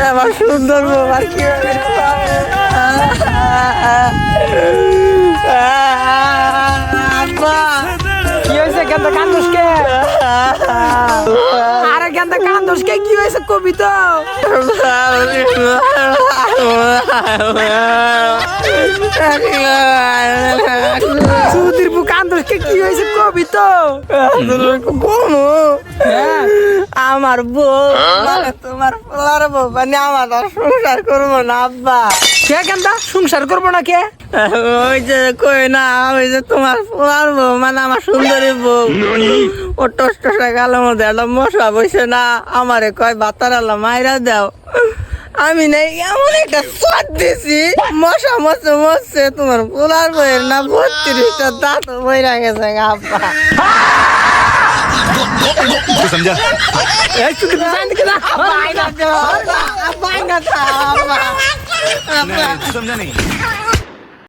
আমার সুন্দর বউ আর কি হবে? আব্বা কি হয়েছে গেন্দা কান্দোস কে? আরে গেন্দা কান্দোস কে? কি হয়েছে কবি তো? সুধীর বউ কান্দোস কে? কি হয়েছে কবি তো? হ্যাঁ আমার বউ মানে তোমার পোলার বউ মানে আমার আর সংসার করবো না আব্বা। কে গেন্দা সংসার করবো না কে? ওই যে কই না, ওই যে তোমার পোলার বউ মানে আমার সুন্দরী বউ, ও টসটসা গালের মধ্যে একটা মশা বসে না, আমারে কয় বাতার আলা মাইরা দাও। আমি নাই এমন একটা চট দিছি, মশা মশে মরছে। তোমার পোলার বইয়ের না 32টা দাঁত বইরা গেছে আব্বা। तू समझा? এই সুধীর বউ জানি কেনা? আব্বা আইনা দাও, আব্বা আইনা দাও, আব্বা। नहीं, तू समझा नहीं?